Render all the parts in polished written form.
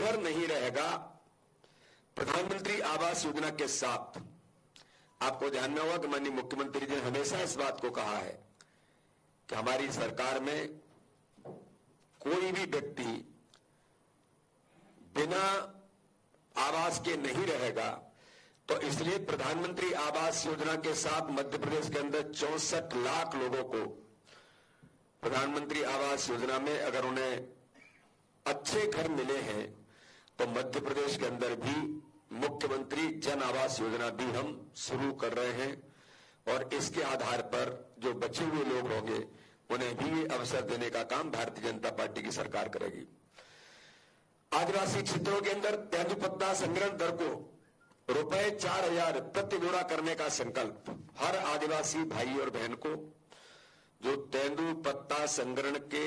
घर नहीं रहेगा प्रधानमंत्री आवास योजना के साथ। आपको ध्यान में होगा कि माननीय मुख्यमंत्री जी ने हमेशा इस बात को कहा है कि हमारी सरकार में कोई भी व्यक्ति बिना आवास के नहीं रहेगा। तो इसलिए प्रधानमंत्री आवास योजना के साथ मध्य प्रदेश के अंदर 64 लाख लोगों को प्रधानमंत्री आवास योजना में अगर उन्हें अच्छे घर मिले हैं तो मध्य प्रदेश के अंदर भी मुख्यमंत्री जन आवास योजना भी हम शुरू कर रहे हैं और इसके आधार पर जो बचे हुए लोग होंगे उन्हें भी ये अवसर देने का काम भारतीय जनता पार्टी की सरकार करेगी। आदिवासी क्षेत्रों के अंदर तेंदूपत्ता संग्रहण दर को ₹4,000 प्रति बोरा करने का संकल्प। हर आदिवासी भाई और बहन को जो तेंदूपत्ता संग्रहण के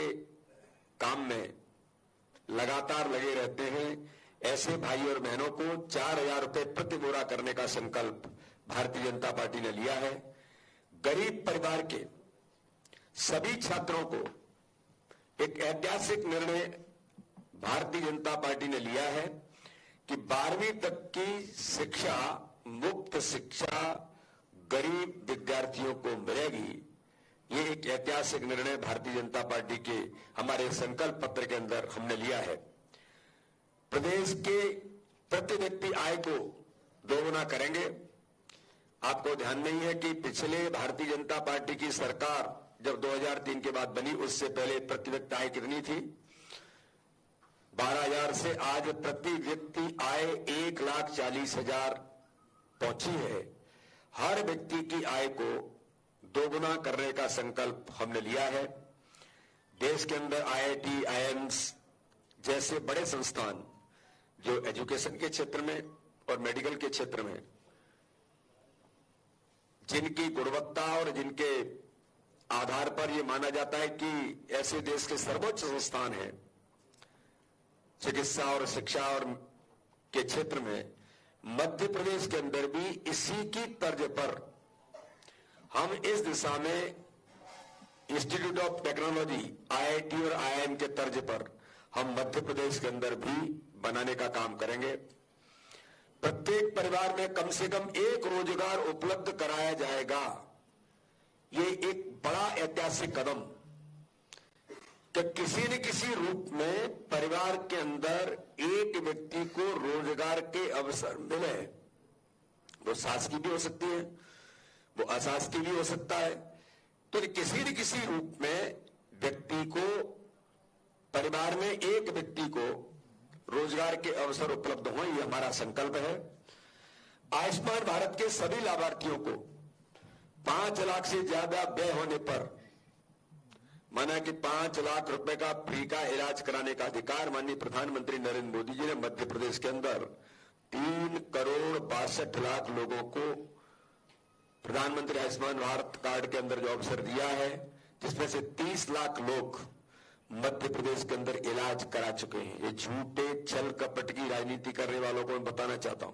काम में लगातार लगे रहते हैं, ऐसे भाई और बहनों को ₹4,000 प्रति बोरा करने का संकल्प भारतीय जनता पार्टी ने लिया है। गरीब परिवार के सभी छात्रों को एक ऐतिहासिक निर्णय भारतीय जनता पार्टी ने लिया है कि 12वीं तक की शिक्षा, मुफ्त शिक्षा गरीब विद्यार्थियों को मिलेगी। ये एक ऐतिहासिक निर्णय भारतीय जनता पार्टी के हमारे संकल्प पत्र के अंदर हमने लिया है। प्रदेश के प्रति व्यक्ति आय को दोगुना करेंगे। आपको ध्यान नहीं है कि पिछले भारतीय जनता पार्टी की सरकार जब 2003 के बाद बनी, उससे पहले प्रति व्यक्ति आय कितनी थी? 12,000 से आज प्रति व्यक्ति आय 1,40,000 पहुंची है। हर व्यक्ति की आय को दोगुना करने का संकल्प हमने लिया है। देश के अंदर IIT, IIMs जैसे बड़े संस्थान जो एजुकेशन के क्षेत्र में और मेडिकल के क्षेत्र में जिनकी गुणवत्ता और जिनके आधार पर यह माना जाता है कि ऐसे देश के सर्वोच्च संस्थान हैं, चिकित्सा और शिक्षा और के क्षेत्र में मध्य प्रदेश के अंदर भी इसी की तर्ज पर हम इस दिशा में इंस्टीट्यूट ऑफ टेक्नोलॉजी IIT और IIM के तर्ज पर हम मध्य प्रदेश के अंदर भी बनाने का काम करेंगे। प्रत्येक परिवार में कम से कम एक रोजगार उपलब्ध कराया जाएगा। ये एक बड़ा ऐतिहासिक कदम कि किसी न किसी रूप में परिवार के अंदर एक व्यक्ति को रोजगार के अवसर मिले। वो शासकीय भी हो सकती है, वो अशासकीय भी हो सकता है। तो किसी न किसी रूप में व्यक्ति को, परिवार में एक व्यक्ति को रोजगार के अवसर उपलब्ध हो, ये हमारा संकल्प है। आयुष्मान भारत के सभी लाभार्थियों को 5 लाख से ज्यादा व्यय होने पर, माना कि 5 लाख रुपए का फ्री का इलाज कराने का अधिकार माननीय प्रधानमंत्री नरेंद्र मोदी जी ने मध्य प्रदेश के अंदर 3,62,00,000 लोगों को प्रधानमंत्री आयुष्मान भारत कार्ड के अंदर जो अवसर दिया है, जिसमें से 30 लाख लोग मध्य प्रदेश के अंदर इलाज करा चुके हैं। ये झूठे छल कपट की राजनीति करने वालों को मैं बताना चाहता हूं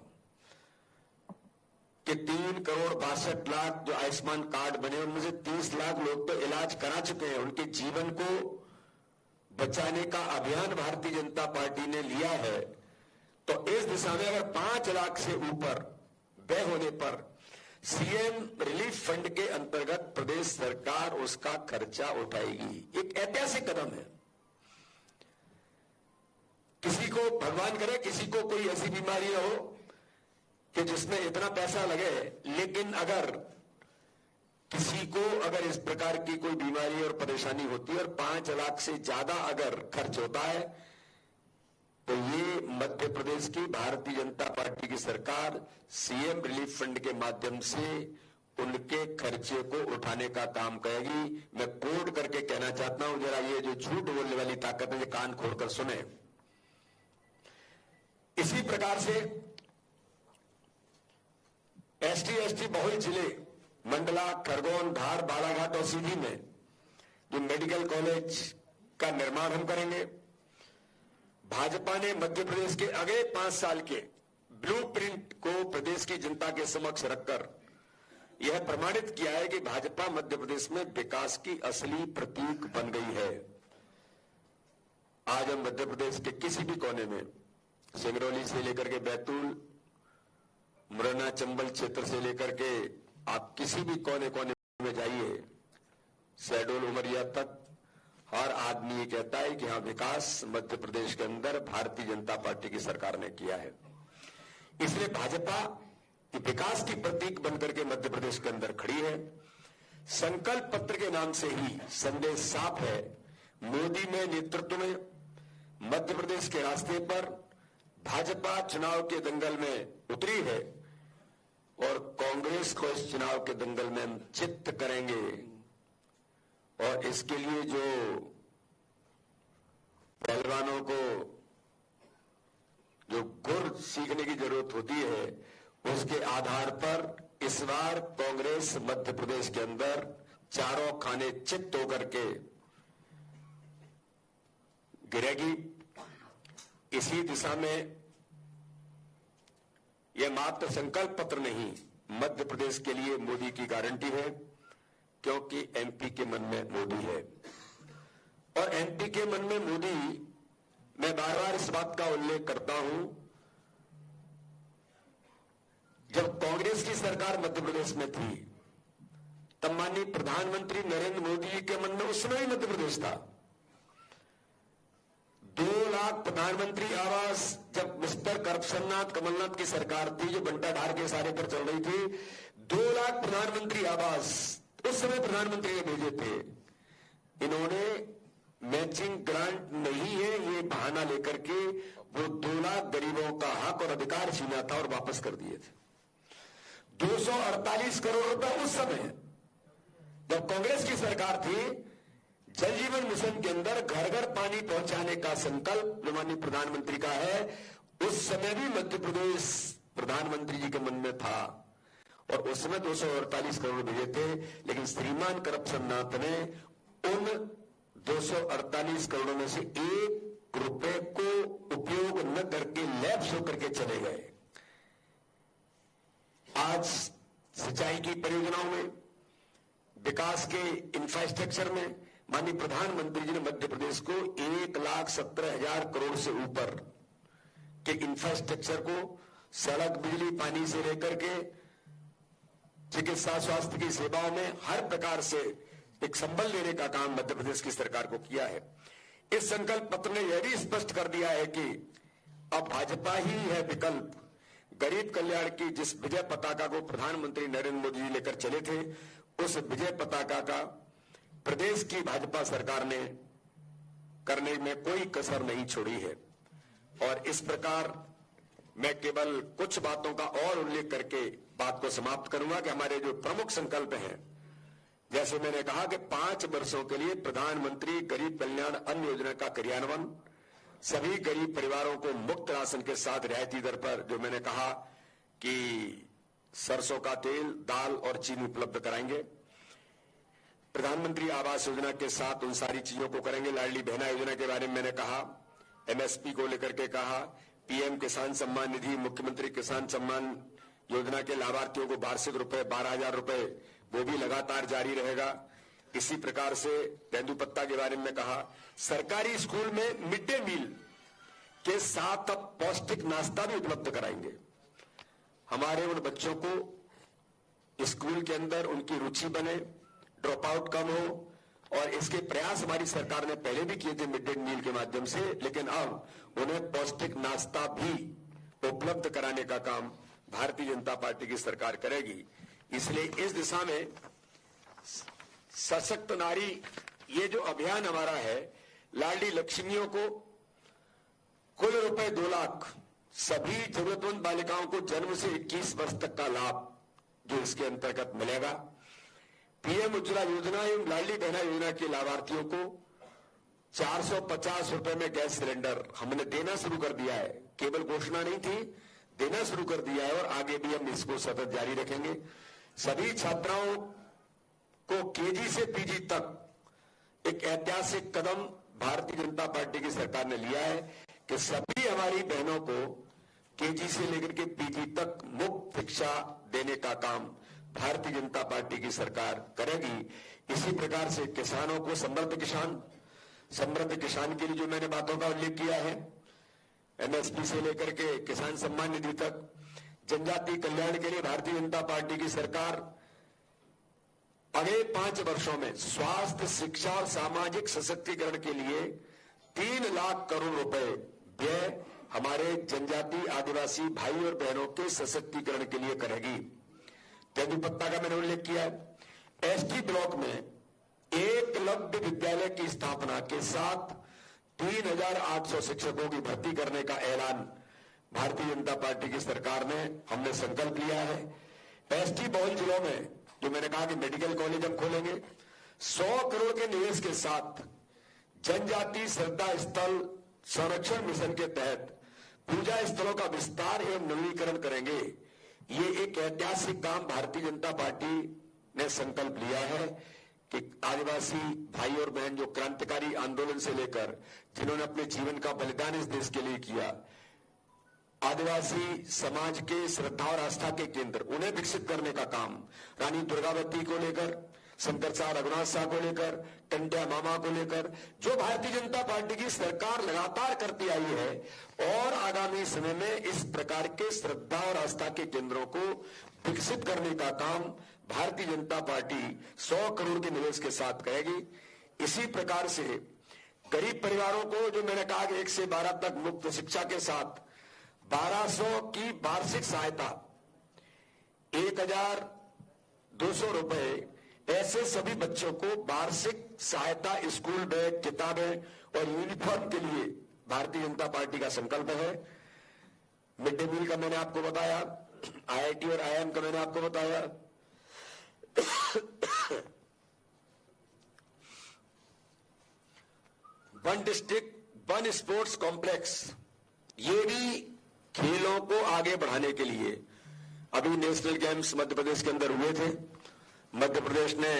कि 3,62,00,000 जो आयुष्मान कार्ड बने, उनमें से 30 लाख लोग तो इलाज करा चुके हैं। उनके जीवन को बचाने का अभियान भारतीय जनता पार्टी ने लिया है। तो इस दिशा में अगर 5 लाख से ऊपर व्यय होने पर CM रिलीफ फंड के अंतर्गत प्रदेश सरकार उसका खर्चा उठाएगी। एक ऐतिहासिक कदम है। किसी को, भगवान करे, किसी को कोई ऐसी बीमारी हो कि जिसमें इतना पैसा लगे, लेकिन अगर किसी को अगर इस प्रकार की कोई बीमारी और परेशानी होती है और 5 लाख से ज्यादा अगर खर्च होता है, तो ये मध्य प्रदेश की भारतीय जनता पार्टी की सरकार CM रिलीफ फंड के माध्यम से उनके खर्चे को उठाने का काम करेगी। मैं कोड करके कहना चाहता हूं, जरा ये जो झूठ बोलने वाली ताकत है, ये कान खोलकर सुने। इसी प्रकार से ST बहुल जिले मंडला, खरगोन, धार, बालाघाट और सीधी में जो मेडिकल कॉलेज का निर्माण हम करेंगे। भाजपा ने मध्य प्रदेश के अगले 5 साल के ब्लूप्रिंट को प्रदेश की जनता के समक्ष रखकर यह प्रमाणित किया है कि भाजपा मध्य प्रदेश में विकास की असली प्रतीक बन गई है। आज हम मध्य प्रदेश के किसी भी कोने में सिंगरौली से लेकर के बैतूल, मुरैना चंबल क्षेत्र से लेकर के आप किसी भी कोने कोने में जाइए, शहडोल उमरिया तक हर आदमी ये कहता है कि हाँ, विकास मध्य प्रदेश के अंदर भारतीय जनता पार्टी की सरकार ने किया है। इसलिए भाजपा विकास की प्रतीक बनकर के मध्य प्रदेश के अंदर खड़ी है। संकल्प पत्र के नाम से ही संदेश साफ है, मोदी में नेतृत्व में मध्य प्रदेश के रास्ते पर भाजपा चुनाव के दंगल में उतरी है और कांग्रेस को इस चुनाव के दंगल में हम चित्त करेंगे। और इसके लिए जो पहलवानों को जो गुर सीखने की जरूरत होती है, उसके आधार पर इस बार कांग्रेस मध्य प्रदेश के अंदर चारों खाने चित्त होकर के गिरेगी। इसी दिशा में यह मात्र संकल्प पत्र नहीं, मध्य प्रदेश के लिए मोदी की गारंटी है, क्योंकि एमपी के मन में मोदी है। और एमपी के मन में मोदी, मैं बार बार इस बात का उल्लेख करता हूं, जब कांग्रेस की सरकार मध्य प्रदेश में थी तब माननीय प्रधानमंत्री नरेंद्र मोदी जी के मन में उस समय ही मध्य प्रदेश था। 2 लाख प्रधानमंत्री आवास, जब मिस्टर करप्शननाथ कमलनाथ की सरकार थी जो बंटा ढार के सारे पर चल रही थी, 2 लाख प्रधानमंत्री आवास उस समय प्रधानमंत्री ने भेजे थे। इन्होंने मैचिंग ग्रांट नहीं है ये बहाना लेकर के वो 2 लाख गरीबों का हक और अधिकार छीना था और वापस कर दिए थे। 248 करोड़ रुपए उस समय जब कांग्रेस की सरकार थी, जल जीवन मिशन के अंदर घर घर पानी पहुंचाने का संकल्प माननीय प्रधानमंत्री का है, उस समय भी मध्य प्रदेश प्रधानमंत्री जी के मन में था और उस समय 248 करोड़ भेजे थे। लेकिन श्रीमान करप्शननाथ ने उन 248 करोड़ में से 1 रुपए को उपयोग न करके लैप्स होकर के चले गए। आज सिंचाई की परियोजनाओं में, विकास के इंफ्रास्ट्रक्चर में माननीय प्रधानमंत्री जी ने मध्य प्रदेश को 1,17,000 करोड़ से ऊपर के इंफ्रास्ट्रक्चर को, सड़क, बिजली, पानी से लेकर के चिकित्सा स्वास्थ्य की सेवाओं में हर प्रकार से एक संबल देने का काम मध्य प्रदेश की सरकार को किया है। इस संकल्प पत्र ने यह भी स्पष्ट कर दिया है कि अब भाजपा ही है विकल्प। गरीब कल्याण की जिस विजय पताका को प्रधानमंत्री नरेंद्र मोदी जी लेकर चले थे, उस विजय पताका का प्रदेश की भाजपा सरकार ने करने में कोई कसर नहीं छोड़ी है। और इस प्रकार मैं केवल कुछ बातों का और उल्लेख करके बात को समाप्त करूंगा कि हमारे जो प्रमुख संकल्प हैं, जैसे मैंने कहा कि 5 वर्षों के लिए प्रधानमंत्री गरीब कल्याण अन्न योजना का क्रियान्वयन, सभी गरीब परिवारों को मुफ्त राशन के साथ रियायती दर पर, जो मैंने कहा कि सरसों का तेल, दाल और चीनी उपलब्ध कराएंगे। प्रधानमंत्री आवास योजना के साथ उन सारी चीजों को करेंगे। लाडली बहना योजना के बारे में मैंने कहा, एमएसपी को लेकर के कहा, पीएम किसान सम्मान निधि, मुख्यमंत्री किसान सम्मान योजना के लाभार्थियों को वार्षिक रुपए 12,000 रुपए वो भी लगातार जारी रहेगा। इसी प्रकार से तेंदुपत्ता के बारे में कहा। सरकारी स्कूल में मिड डे मील के साथ अब पौष्टिक नाश्ता भी उपलब्ध कराएंगे। हमारे उन बच्चों को स्कूल के अंदर उनकी रुचि बने, ड्रॉप आउट कम हो, और इसके प्रयास हमारी सरकार ने पहले भी किए थे मिड डे मील के माध्यम से, लेकिन अब उन्हें पौष्टिक नाश्ता भी उपलब्ध कराने का काम भारतीय जनता पार्टी की सरकार करेगी। इसलिए इस दिशा में सशक्त नारी, ये जो अभियान हमारा है, लाडली लक्ष्मियों को कुल रुपए 2 लाख, सभी जरूरतमंद बालिकाओं को जन्म से 21 वर्ष तक का लाभ जो इसके अंतर्गत मिलेगा। पीएम उज्ज्वला योजना एवं लाडली बहना योजना के लाभार्थियों को 450 रुपए में गैस सिलेंडर हमने देना शुरू कर दिया है। केवल घोषणा नहीं थी, देना शुरू कर दिया है और आगे भी हम इसको सतत जारी रखेंगे। सभी छात्राओं को केजी से पीजी तक एक ऐतिहासिक कदम भारतीय जनता पार्टी की सरकार ने लिया है कि सभी हमारी बहनों को केजी से लेकर के पीजी तक मुफ्त शिक्षा देने का काम भारतीय जनता पार्टी की सरकार करेगी। इसी प्रकार से किसानों को समृद्ध किसान के लिए जो मैंने बातों का उल्लेख किया है, एमएसपी से लेकर के किसान सम्मान निधि तक जनजाति कल्याण के लिए भारतीय जनता पार्टी की सरकार अगले 5 वर्षों में स्वास्थ्य, शिक्षा और सामाजिक सशक्तिकरण के लिए 3 लाख करोड़ रुपए व्यय हमारे जनजाति आदिवासी भाई और बहनों के सशक्तिकरण के लिए करेगी। तेंदुपत्ता का मैंने उल्लेख किया है। एसटी ब्लॉक में एकलव्य विद्यालय की स्थापना के साथ 3800 शिक्षकों की भर्ती करने का ऐलान भारतीय जनता पार्टी की सरकार ने हमने संकल्प लिया है। एसटी बहुल जिलों में जो मैंने कहा कि मेडिकल कॉलेज हम खोलेंगे, 100 करोड़ के निवेश के साथ जनजाति श्रद्धा स्थल संरक्षण मिशन के तहत पूजा स्थलों का विस्तार एवं नवीनीकरण करेंगे। ये एक ऐतिहासिक काम भारतीय जनता पार्टी ने संकल्प लिया है कि आदिवासी भाई और बहन जो क्रांतिकारी आंदोलन से लेकर जिन्होंने अपने जीवन का बलिदान इस देश के लिए किया, आदिवासी समाज के श्रद्धा और आस्था के केंद्र, उन्हें विकसित करने का काम रानी दुर्गावती को लेकर, शंकर शाह रघुनाथ शाह को लेकर, टंट्या मामा को लेकर जो भारतीय जनता पार्टी की सरकार लगातार करती आई है, और आगामी समय में इस प्रकार के श्रद्धा और आस्था के केंद्रों को विकसित करने का काम भारतीय जनता पार्टी 100 करोड़ के निवेश के साथ करेगी। इसी प्रकार से गरीब परिवारों को जो मैंने कहा कि 1 से 12 तक मुफ्त शिक्षा के साथ 1200 की वार्षिक सहायता, 1200 रुपए, ऐसे सभी बच्चों को वार्षिक सहायता, स्कूल बैग, किताबें और यूनिफॉर्म के लिए भारतीय जनता पार्टी का संकल्प है। मिड डे मील का मैंने आपको बताया, आईआईटी और आईआईएम का मैंने आपको बताया। One district one sports complex, ये भी खेलों को आगे बढ़ाने के लिए अभी नेशनल गेम्स मध्य प्रदेश के अंदर हुए थे। मध्य प्रदेश ने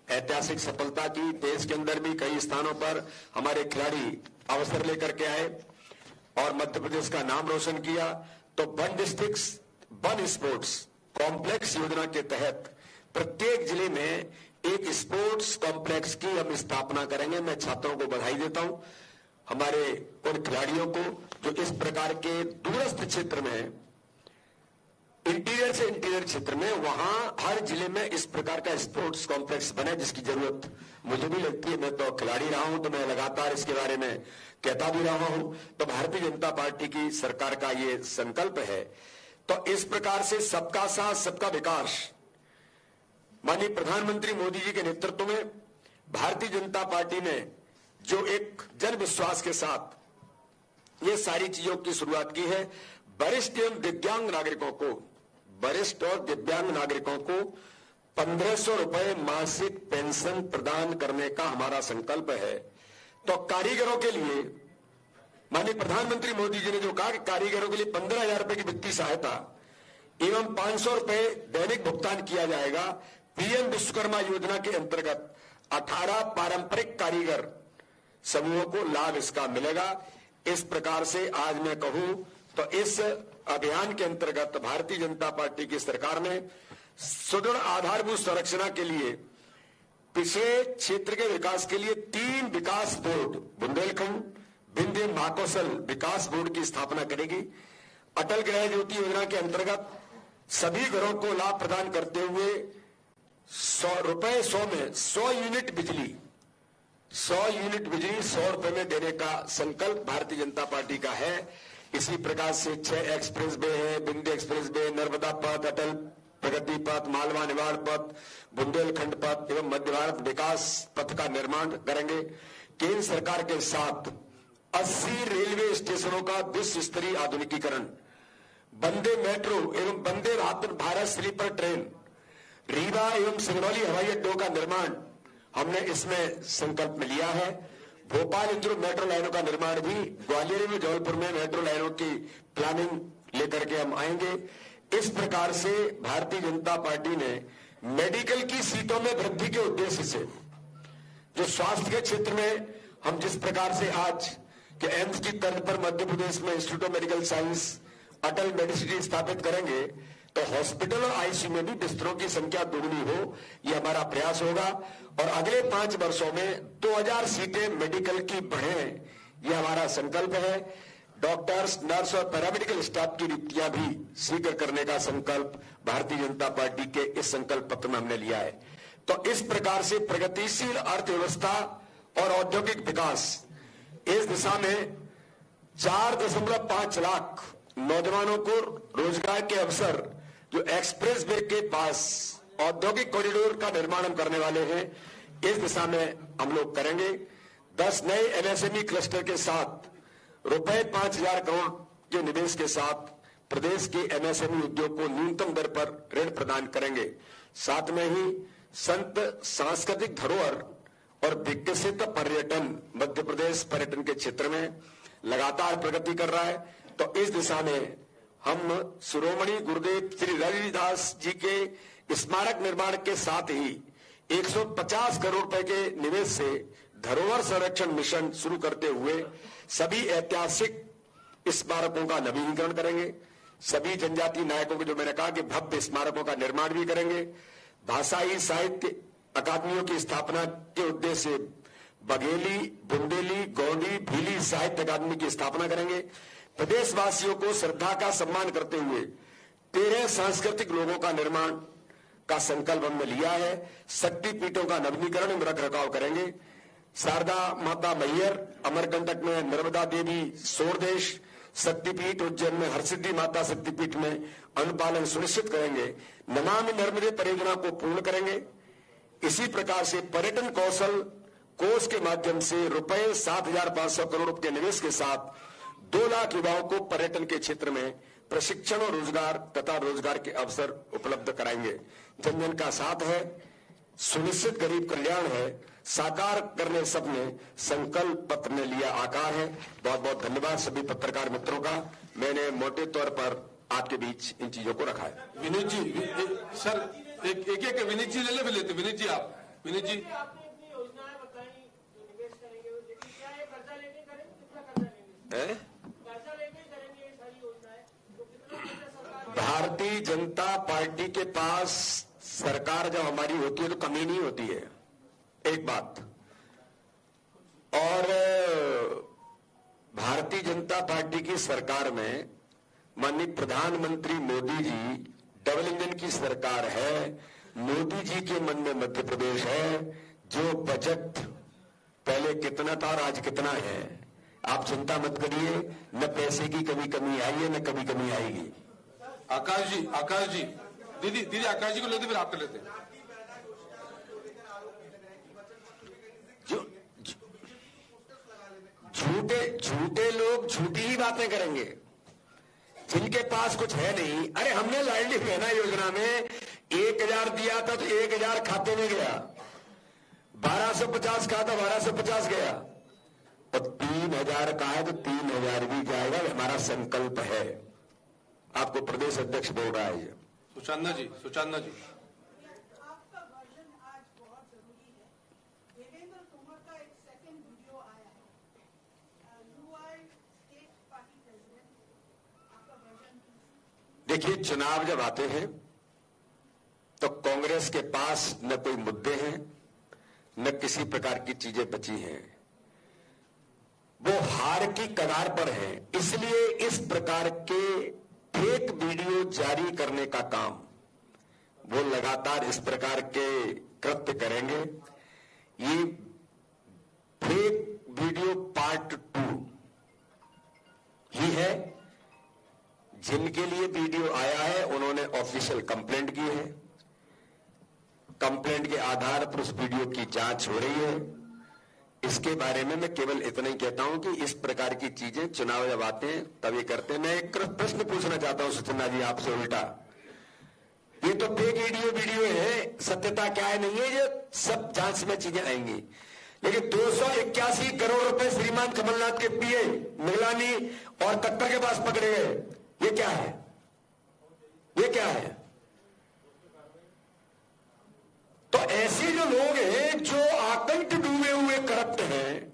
ऐतिहासिक सफलता की, देश के अंदर भी कई स्थानों पर हमारे खिलाड़ी अवसर लेकर के आए और मध्य प्रदेश का नाम रोशन किया। तो one district one sports complex योजना के तहत प्रत्येक जिले में एक स्पोर्ट्स कॉम्प्लेक्स की हम स्थापना करेंगे। मैं छात्रों को बधाई देता हूं, हमारे उन खिलाड़ियों को जो इस प्रकार के दूरस्थ क्षेत्र में, इंटीरियर से इंटीरियर क्षेत्र में, वहां हर जिले में इस प्रकार का स्पोर्ट्स कॉम्प्लेक्स बने, जिसकी जरूरत मुझे भी लगती है। मैं तो खिलाड़ी रहा हूं, तो मैं लगातार इसके बारे में कहता भी रहा हूं। तो भारतीय जनता पार्टी की सरकार का ये संकल्प है। तो इस प्रकार से सबका साथ सबका विकास, माननीय प्रधानमंत्री मोदी जी के नेतृत्व में भारतीय जनता पार्टी ने जो एक जन विश्वास के साथ ये सारी चीजों की शुरुआत की है। वरिष्ठ एवं दिव्यांग नागरिकों को, वरिष्ठ और दिव्यांग नागरिकों को 1500 रुपए मासिक पेंशन प्रदान करने का हमारा संकल्प है। तो कारीगरों के लिए माननीय प्रधानमंत्री मोदी जी ने जो कहा कि कारीगरों के लिए 15,000 रुपए की वित्तीय सहायता एवं 500 रुपए दैनिक भुगतान किया जाएगा। पीएम विश्वकर्मा योजना के अंतर्गत 18 पारंपरिक कारीगर समूहों को लाभ इसका मिलेगा। इस प्रकार से आज मैं कहूं तो इस अभियान के अंतर्गत भारतीय जनता पार्टी की सरकार ने सुदृढ़ आधारभूत संरचना के लिए, पिछड़े क्षेत्र के विकास के लिए 3 विकास बोर्ड, बुंदेलखंड विंध्य महाकौशल विकास बोर्ड की स्थापना करेगी। अटल गृह ज्योति योजना के अंतर्गत सभी घरों को लाभ प्रदान करते हुए 100 में 100 यूनिट बिजली 100 रुपए में देने का संकल्प भारतीय जनता पार्टी का है। इसी प्रकार से 6 एक्सप्रेस वे है, विंध्य एक्सप्रेस वे, नर्मदा पथ, अटल प्रगति पथ, मालवा निवाड़ पथ, बुंदेलखंड पथ एवं मध्य भारत विकास पथ का निर्माण करेंगे। केंद्र सरकार के साथ 80 रेलवे स्टेशनों का विश्व स्तरीय आधुनिकीकरण, वंदे मेट्रो एवं वंदे भारत स्लीपर ट्रेन, रीवा एवं सिंगरौली हवाई अड्डों का निर्माण हमने इसमें संकल्प में लिया है। भोपाल इंदौर मेट्रो लाइनों का निर्माण भी, ग्वालियर में जबलपुर में मेट्रो लाइनों की प्लानिंग लेकर के हम आएंगे। इस प्रकार से भारतीय जनता पार्टी ने मेडिकल की सीटों में वृद्धि के उद्देश्य से, जो स्वास्थ्य के क्षेत्र में हम जिस प्रकार से आज के एम्स की तर्ज पर मध्य प्रदेश में इंस्टीट्यूट ऑफ मेडिकल साइंस अटल मेडिसिटी स्थापित करेंगे, तो हॉस्पिटल और आईसीयू में भी बिस्तरों की संख्या दोगुनी हो, यह हमारा प्रयास होगा। और अगले 5 वर्षों में 2000 सीटें मेडिकल की बढ़े, यह हमारा संकल्प है। डॉक्टर्स, नर्स और पैरामेडिकल स्टाफ की रिक्तियां भी स्वीकार करने का संकल्प भारतीय जनता पार्टी के इस संकल्प पत्र में हमने लिया है। तो इस प्रकार से प्रगतिशील अर्थव्यवस्था और औद्योगिक विकास, इस दिशा में 4.5 लाख नौजवानों को रोजगार के अवसर, जो एक्सप्रेस वे के पास औद्योगिक कॉरिडोर का निर्माण हम करने वाले हैं, इस दिशा में हम लोग करेंगे। 10 नए एमएसएमई क्लस्टर के साथ रुपए 5,000 करोड़ के निवेश के साथ प्रदेश के एमएसएमई उद्योग को न्यूनतम दर पर ऋण प्रदान करेंगे। साथ में ही संत सांस्कृतिक धरोहर और विकसित पर्यटन, मध्य प्रदेश पर्यटन के क्षेत्र में लगातार प्रगति कर रहा है। तो इस दिशा में हम शिरोमणि गुरुदेव श्री रविदास जी के स्मारक निर्माण के साथ ही 150 करोड़ रुपए के निवेश से धरोहर संरक्षण मिशन शुरू करते हुए सभी ऐतिहासिक स्मारकों का नवीनीकरण करेंगे। सभी जनजातीय नायकों के, जो मैंने कहा कि भव्य स्मारकों का निर्माण भी करेंगे। भाषाई साहित्य अकादमियों की स्थापना के उद्देश्य से बघेली, बुंदेली, गोंडी, भीली साहित्य अकादमी की स्थापना करेंगे। प्रदेशवासियों को श्रद्धा का सम्मान करते हुए 13 सांस्कृतिक लोगों का निर्माण का संकल्प हमने लिया है। शक्तिपीठों का नवीनीकरण एवं रख रखाव करेंगे। शारदा माता मैहर, अमरकंटक में नर्मदा देवी सोरदेश शक्तिपीठ, उज्जैन में हरसिद्धि माता शक्तिपीठ में अनुपालन सुनिश्चित करेंगे। नमामि नर्मदे परियोजना को पूर्ण करेंगे। इसी प्रकार से पर्यटन कौशल कोष के माध्यम से रुपए 7,500 करोड़ के निवेश के साथ 2 लाख युवाओं को पर्यटन के क्षेत्र में प्रशिक्षण और रोजगार तथा रोजगार के अवसर उपलब्ध कराएंगे। जन जन का साथ है, सुनिश्चित गरीब कल्याण है, साकार करने सबने संकल्प पत्र ने लिया आकार है। बहुत बहुत धन्यवाद सभी पत्रकार मित्रों का। मैंने मोटे तौर पर आपके बीच इन चीजों को रखा है। विनीत जी, सर एक विनीत जी ले लेते। विनीत जी, आप विनीत जी, भारतीय जनता पार्टी के पास सरकार जब हमारी होती है तो कमी नहीं होती है, एक बात। और भारतीय जनता पार्टी की सरकार में माननीय प्रधानमंत्री मोदी जी, डबल इंजन की सरकार है। मोदी जी के मन में मध्य प्रदेश है। जो बजट पहले कितना था और आज कितना है, आप चिंता मत करिए। न पैसे की कमी आई है, न कभी कमी आएगी। आकाश जी, दीदी आकाश जी को लेते, फिर आप कर लेते। झूठे लोग झूठी ही बातें करेंगे जिनके पास कुछ है नहीं। अरे हमने लाडली बहना योजना में 1,000 दिया था तो 1,000 खाते में गया, 1250 कहा था 1250 गया, और 3,000 का है तो 3,000 भी जाएगा। हमारा संकल्प है। आपको प्रदेश अध्यक्ष बोल रहा है। सुचांदा जी, आपका वर्जन आज बहुत जरूरी है। देवेंद्र तोमर का एक सेकंड वीडियो आया है। You are state party president, आपका वर्जन। देखिए, चुनाव जब आते हैं तो कांग्रेस के पास न कोई मुद्दे हैं, न किसी प्रकार की चीजें बची हैं। वो हार की कगार पर है। इसलिए इस प्रकार के फेक वीडियो जारी करने का काम वो लगातार इस प्रकार के कृत्य करेंगे। ये फेक वीडियो पार्ट 2 ही है। जिनके लिए वीडियो आया है उन्होंने ऑफिशियल कंप्लेंट की है। कंप्लेंट के आधार पर उस वीडियो की जांच हो रही है। इसके बारे में मैं केवल इतना ही कहता हूं कि इस प्रकार की चीजें चुनाव जब आते हैं तब ये करते हैं। मैं एक प्रश्न पूछना चाहता हूं सुचना जी आपसे उल्टा। ये तो फेक वीडियो है, सत्यता क्या है नहीं है, ये सब जांच में चीजें आएंगी। लेकिन 281 करोड़ रुपए श्रीमान कमलनाथ के पीए निगलानी और कट्टर के पास पकड़े गए। ये क्या है? ये क्या है? तो ऐसे जो लोग हैं जो आतंक डूबे हुए करप्ट हैं,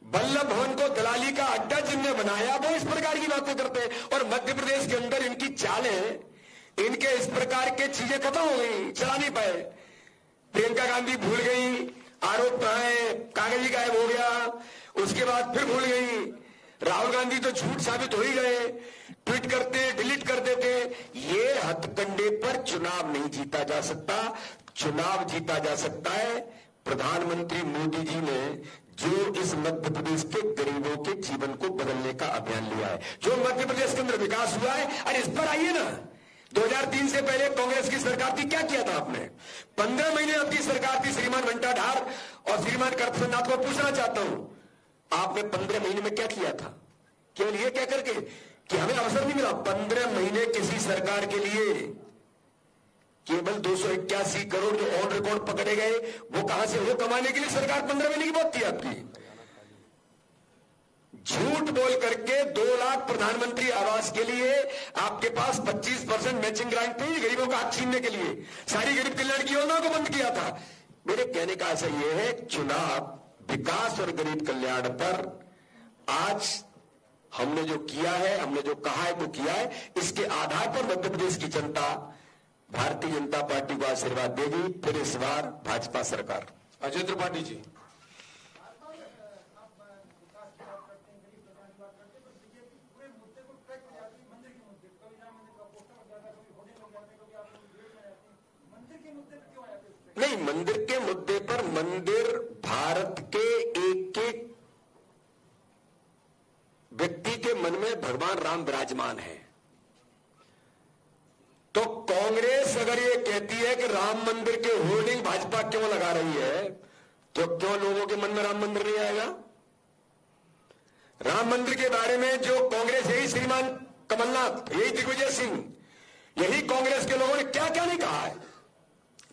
वल्लभ भवन को दलाली का अड्डा जिनने बनाया, वो इस प्रकार की बातें करते हैं। और मध्य प्रदेश के अंदर इनकी चाल है, इनके इस प्रकार के चीजें खत्म हो गई, चला नहीं पाए। प्रियंका गांधी भूल गई, आरोप है, कागजी गायब हो गया, उसके बाद फिर भूल गई। राहुल गांधी तो झूठ साबित हो ही गए, ट्वीट करते डिलीट कर देते। ये हथकंडे पर चुनाव नहीं जीता जा सकता। चुनाव जीता जा सकता है प्रधानमंत्री मोदी जी ने जो इस मध्य प्रदेश के गरीबों के जीवन को बदलने का अभियान लिया है, जो मध्य प्रदेश के अंदर विकास हुआ है। अरे इस पर आइए ना, 2003 से पहले कांग्रेस की सरकार थी, क्या किया था आपने? 15 महीने आपकी सरकार थी श्रीमान घंटाधार और श्रीमान करपनाथ को पूछना चाहता हूं, आपने 15 महीने में क्या किया था? केवल ये कह करके कि हमें अवसर नहीं मिला। 15 महीने किसी सरकार के लिए केवल 281 करोड़ जो ऑन रिकॉर्ड पकड़े गए, वो कहां से? वो कमाने के लिए सरकार 15 महीने की बहुत थी आपकी। झूठ बोल करके 2 लाख प्रधानमंत्री आवास के लिए आपके पास 25% मैचिंग ग्रांट थी गरीबों का हाथ छीनने के लिए। सारी गरीब कल्याण की योजनाओं को बंद किया था। मेरे कहने का आशय यह है, चुनाव विकास और गरीब कल्याण पर आज हमने जो किया है, हमने जो कहा है वो किया है। इसके आधार पर मध्य प्रदेश की जनता भारतीय जनता पार्टी को आशीर्वाद देगी, फिर इस बार भाजपा सरकार। अजय त्रिपाठी जी। नहीं, मंदिर के मुद्दे पर, मंदिर भारत के एक एक व्यक्ति के मन में भगवान राम विराजमान है। तो कांग्रेस अगर ये कहती है कि राम मंदिर के होर्डिंग भाजपा क्यों लगा रही है, तो क्यों लोगों के मन में राम मंदिर नहीं आएगा? राम मंदिर के बारे में जो कांग्रेस, यही श्रीमान कमलनाथ, यही दिग्विजय सिंह, यही कांग्रेस के लोगों ने क्या क्या नहीं कहा है,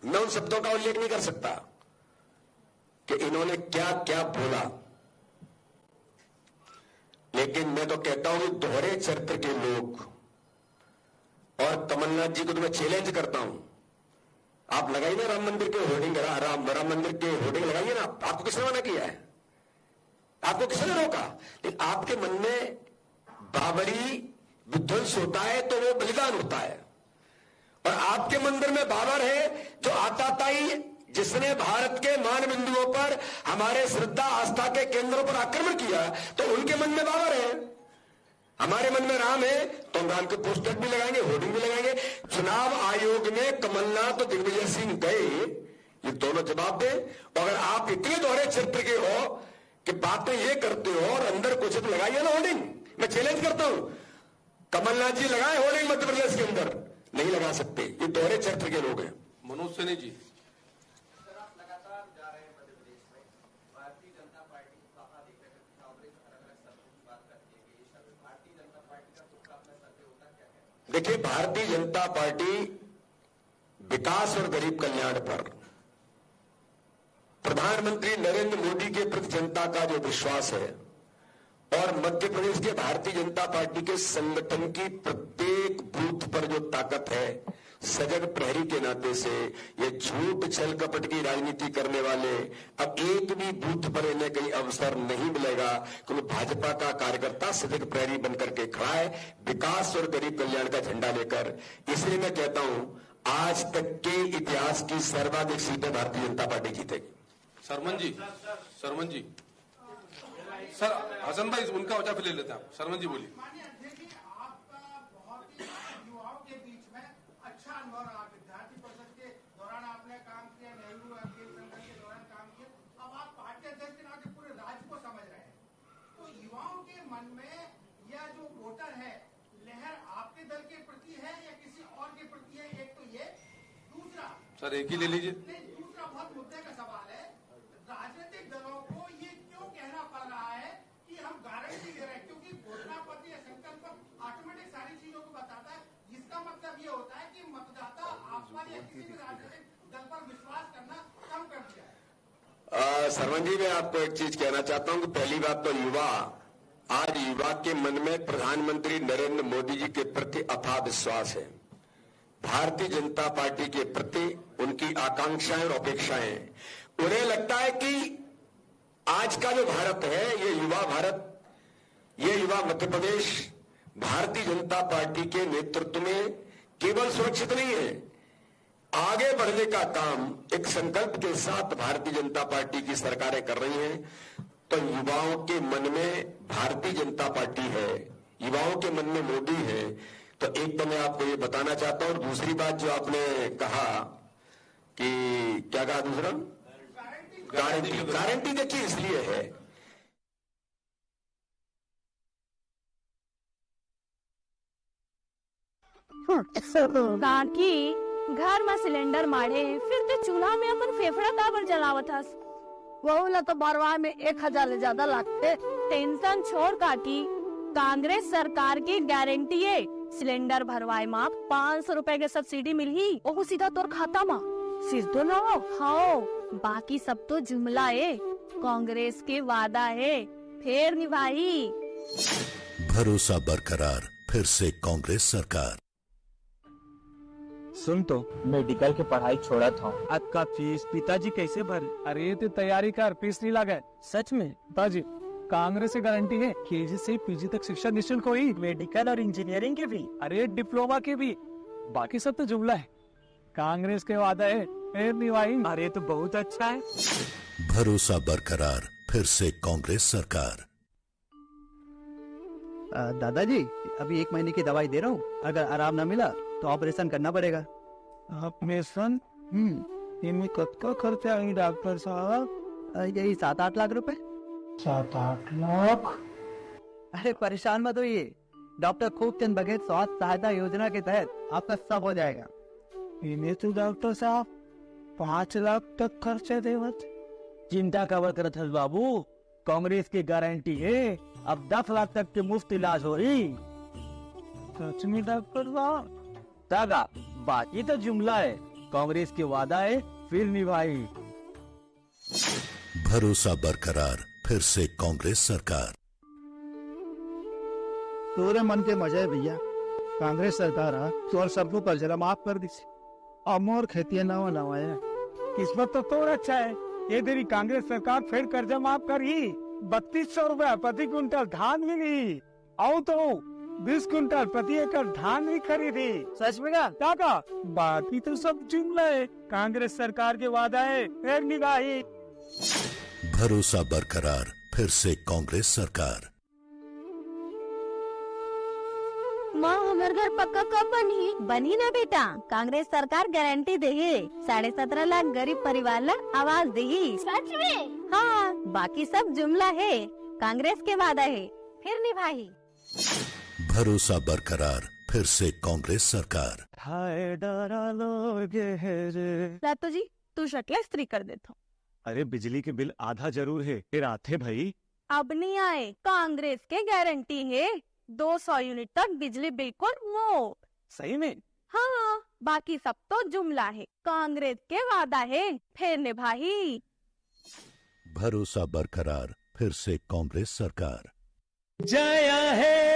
मैं उन शब्दों का उल्लेख नहीं कर सकता कि इन्होंने क्या क्या बोला। लेकिन मैं तो कहता हूं दोहरे चरित्र के लोग, और कमलनाथ जी को तो मैं चैलेंज करता हूं, आप लगाइए ना राम मंदिर के होर्डिंग, राम मंदिर के होर्डिंग लगाइए ना। आपको किसने मना किया है? आपको किसने रोका? लेकिन आपके मन में बाबरी विध्वंस होता है तो वो बलिदान होता है, और आपके मंदिर में बाबर है जो आताताई, जिसने भारत के मान बिंदुओं पर, हमारे श्रद्धा आस्था के केंद्रों पर आक्रमण किया, तो उनके मन में बाबर है। हमारे मन में राम है तो हम राम के पोस्टर भी लगाएंगे, होर्डिंग भी लगाएंगे। चुनाव आयोग में कमलनाथ और दिग्विजय सिंह गए, ये दोनों जवाब दे। अगर आप इतने दोहरे चरित्र के हो कि बातें ये करते हो और अंदर कुछ तो लगाइए ना होर्डिंग। मैं चैलेंज करता हूं, कमलनाथ जी लगाए होर्डिंग मध्य प्रदेश के अंदर, नहीं लगा सकते, ये दोहरे चरित्र के लोग हैं। मनोज सैनी जी। देखिए, भारतीय जनता पार्टी विकास और गरीब कल्याण पर, प्रधानमंत्री नरेंद्र मोदी के प्रति जनता का जो विश्वास है, और मध्य प्रदेश के भारतीय जनता पार्टी के संगठन की प्रत्येक बूथ पर जो ताकत है, सजग प्रहरी के नाते से ये झूठ छल कपट की राजनीति करने वाले अब एक भी बूथ पर इन्हें कहीं अवसर नहीं मिलेगा, क्योंकि भाजपा का कार्यकर्ता सजग प्रहरी बनकर के खड़ा है विकास और गरीब कल्याण का झंडा लेकर। इसलिए मैं कहता हूं, आज तक के इतिहास की सर्वाधिक सीटें भारतीय जनता पार्टी जीतेगी। सरमन जी, सरमन जी, सर हसन भाई उनका वजह फिर ले लेते हैं आप। सरमन जी बोलिए। सर एक ही ले लीजिए। दूसरा बहुत मुद्दे का सवाल है, राजनीतिक दलों को ये क्यों कहना पड़ रहा है कि हम गारंटी दे रहे हैं, क्योंकि घोषणा पत्र या संकल्प ऑटोमेटिक सारी चीजों को बताता है, जिसका मतलब ये होता है कि मतदाता आप पर या किसी भी राजनीतिक दल पर विश्वास करना कम कर दिया है। सरवन जी, मैं आपको एक चीज कहना चाहता हूं कि पहली बात तो आज युवा के मन में प्रधानमंत्री नरेंद्र मोदी जी के प्रति अथाह विश्वास है। भारतीय जनता पार्टी के प्रति उनकी आकांक्षाएं और अपेक्षाएं, उन्हें लगता है कि आज का जो भारत है, ये युवा भारत, ये युवा मध्य प्रदेश भारतीय जनता पार्टी के नेतृत्व में केवल सुरक्षित नहीं है, आगे बढ़ने का काम एक संकल्प के साथ भारतीय जनता पार्टी की सरकारें कर रही हैं। तो युवाओं के मन में भारतीय जनता पार्टी है, युवाओं के मन में मोदी है। तो एक तो मैं आपको ये बताना चाहता हूं। और दूसरी बात जो आपने कहा कि क्या कहा दूसरा, गारंटी देखिए इसलिए है काकी घर में सिलेंडर मारे फिर ते चूल्हा में अपन फेफड़ा काबर जलावत हस। वही ला तो बारवा में 1000 ले ज्यादा लागते। टेंशन छोड़ काकी, कांग्रेस सरकार की गारंटी है सिलेंडर भरवाए माँ 500 रुपए के सब्सिडी मिली, वो सीधा तोर खाता में। सिर तो ना हो। हाँ, बाकी सब तो जुमला है, कांग्रेस के वादा है फिर निभाई। भरोसा बरकरार, फिर से कांग्रेस सरकार। सुन तो, मेडिकल की पढ़ाई छोड़ा था। अब का फीस पिताजी कैसे भर? अरे तो तैयारी कर, फीस नहीं लगे। सच में? पिताजी कांग्रेस से गारंटी है केजी से पीजी तक शिक्षा निःशुल्क हुई, मेडिकल और इंजीनियरिंग के भी, अरे डिप्लोमा के भी। बाकी सब तो जुमला है, कांग्रेस के वादा है फिर निभाई। अरे तो बहुत अच्छा है। भरोसा बरकरार, फिर से कांग्रेस सरकार। दादाजी अभी 1 महीने की दवाई दे रहा हूँ, अगर आराम न मिला तो ऑपरेशन करना पड़ेगा। ऑपरेशन? इनमें कितना खर्चा है डॉक्टर साहब? यही 7-8 लाख रुपए। 7-8 लाख? अरे परेशान मत होइए, डॉक्टर खूबचंद बघेल स्वास्थ्य सहायता योजना के तहत आपका सब हो जाएगा। इन्हें तो डॉक्टर साहब 5 लाख तक खर्चा देवत। चिंता कवर करत हस बाबू, कांग्रेस की गारंटी है अब 10 लाख तक के मुफ्त इलाज हो रही। सच में डॉक्टर साहब? तागा बाकी तो जुमला है, कांग्रेस के वादा है फिर निभाई। भरोसा बरकरार, फिर से कांग्रेस सरकार। तोरे मन के मजे भैया, कांग्रेस सरकार तोर सबको कर्जा माफ कर दी। अमोर खेती नवा नवा है, किस्मत तो तोर अच्छा है, ये तेरी कांग्रेस सरकार फिर कर्जा माफ कर ही 3200 रुपया प्रति क्विंटल धान मिली। आओ तो 20 क्विंटल प्रति एकड़ धान भी खरीदी। सच में का? बाकी तो सब जुमला है, कांग्रेस सरकार के वादा है फिर निभाई। भरोसा बरकरार, फिर से कांग्रेस सरकार। माँ हमारे घर पक्का कब बनी? बनी ना बेटा, कांग्रेस सरकार गारंटी देगी 17.5 लाख गरीब परिवार ला आवास देगी। सच में? हाँ, बाकी सब जुमला है, कांग्रेस के वादा है फिर निभाई। भरोसा बरकरार, फिर से कांग्रेस सरकार। हाय डरा लोगे रे। लातो जी तू शक्ल इस्त्री कर देता। अरे बिजली के बिल आधा जरूर है, फिर आते भाई। अब नहीं आए, कांग्रेस के गारंटी है 200 यूनिट तक बिजली बिल्कुल मुफ्त। सही में? हाँ, बाकी सब तो जुमला है, कांग्रेस के वादा है फिर निभाई। भरोसा बरकरार, फिर से कांग्रेस सरकार। जया है